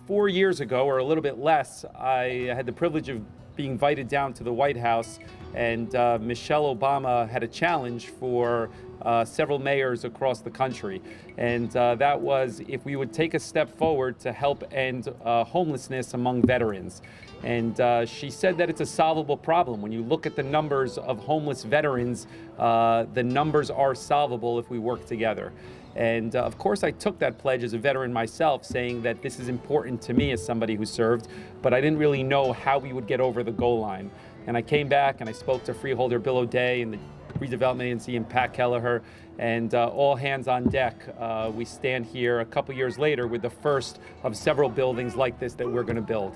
4 years ago, or a little bit less, I had the privilege of being invited down to the White House, and Michelle Obama had a challenge for several mayors across the country. And that was if we would take a step forward to help end homelessness among veterans. And she said that it's a solvable problem. When you look at the numbers of homeless veterans, the numbers are solvable if we work together. And of course, I took that pledge as a veteran myself, saying that this is important to me as somebody who served, but I didn't really know how we would get over the goal line. And I came back and I spoke to Freeholder Bill O'Day and the Redevelopment Agency and Pat Kelleher, and all hands on deck. We stand here a couple years later with the first of several buildings like this that we're going to build.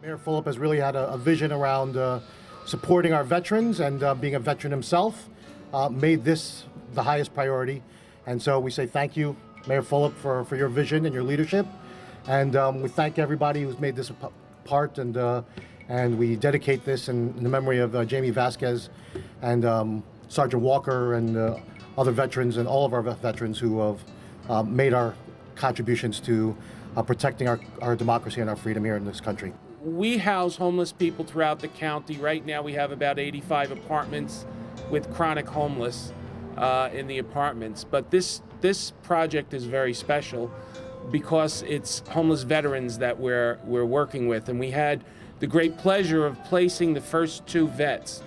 Mayor Fulop has really had a vision around supporting our veterans, and being a veteran himself, made this the highest priority. And so we say thank you, Mayor Fulop, for your vision and your leadership. And we thank everybody who's made this a part, and we dedicate this in the memory of Jamie Vasquez and Sergeant Walker and other veterans and all of our veterans who have made our contributions to protecting our democracy and our freedom here in this country. We house homeless people throughout the county. Right now we have about 85 apartments with chronic homeless in the apartments. But this project is very special because it's homeless veterans that we're working with. And we had the great pleasure of placing the first 2 vets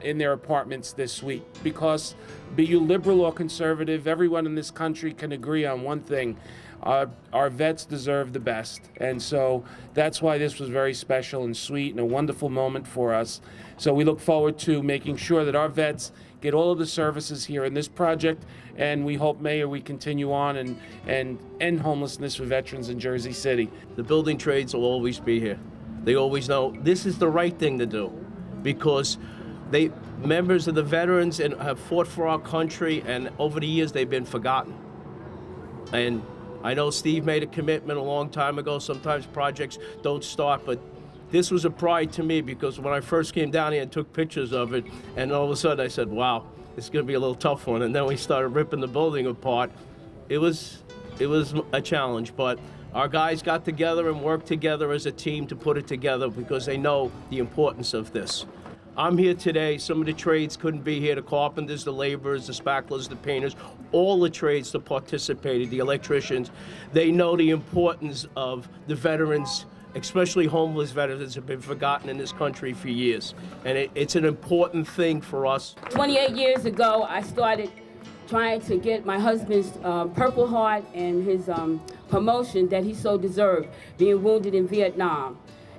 in their apartments this week. Because be you liberal or conservative, everyone in this country can agree on one thing. Our vets deserve the best. And so that's why this was very special and sweet and a wonderful moment for us. So we look forward to making sure that our vets get all of the services here in this project, and we hope, Mayor, we continue on and end homelessness for veterans in Jersey City. The building trades will always be here. They always know this is the right thing to do, because members of the veterans and have fought for our country, and over the years they've been forgotten. And I know Steve made a commitment a long time ago. Sometimes projects don't start, but this was a pride to me, because when I first came down here and took pictures of it, and all of a sudden I said, wow, it's gonna be a little tough one. And then we started ripping the building apart. It was a challenge, but our guys got together and worked together as a team to put it together because they know the importance of this. I'm here today. Some of the trades couldn't be here, the carpenters, the laborers, the spacklers, the painters, all the trades that participated, the electricians. They know the importance of the veterans, especially homeless veterans, have been forgotten in this country for years. And it's an important thing for us. 28 years ago, I started trying to get my husband's Purple Heart and his promotion that he so deserved, being wounded in Vietnam.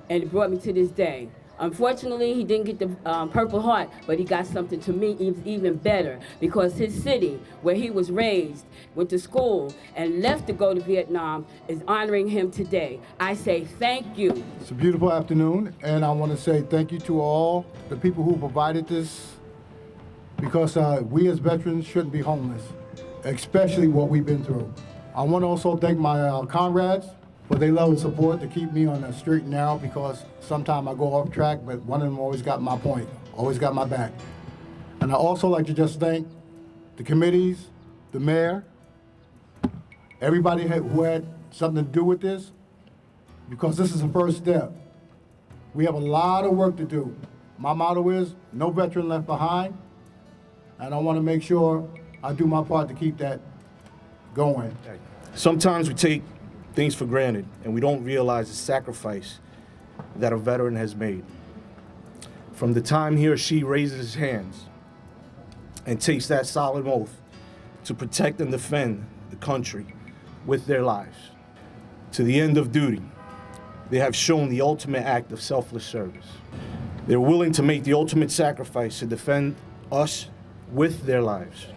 And it brought me to this day. Unfortunately, he didn't get the Purple Heart, but he got something to me even better, because his city, where he was raised, went to school, and left to go to Vietnam, is honoring him today. I say thank you. It's a beautiful afternoon, and I want to say thank you to all the people who provided this, because we as veterans shouldn't be homeless, especially what we've been through. I want to also thank my comrades for their love and support to keep me on the straight and narrow, because sometimes I go off track, but one of them always got my point, always got my back. And I also like to just thank the committees, the mayor, everybody who had something to do with this, because this is the first step. We have a lot of work to do. My motto is, no veteran left behind, and I want to make sure I do my part to keep that going. Sometimes we take things for granted, and we don't realize the sacrifice that a veteran has made. From the time he or she raises his hands and takes that solemn oath to protect and defend the country with their lives, to the end of duty, they have shown the ultimate act of selfless service. They're willing to make the ultimate sacrifice to defend us with their lives.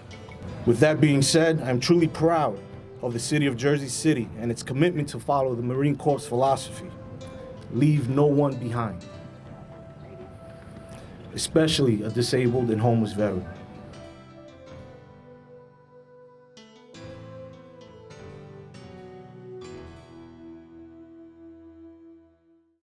With that being said, I'm truly proud of the city of Jersey City and its commitment to follow the Marine Corps philosophy: leave no one behind, especially a disabled and homeless veteran.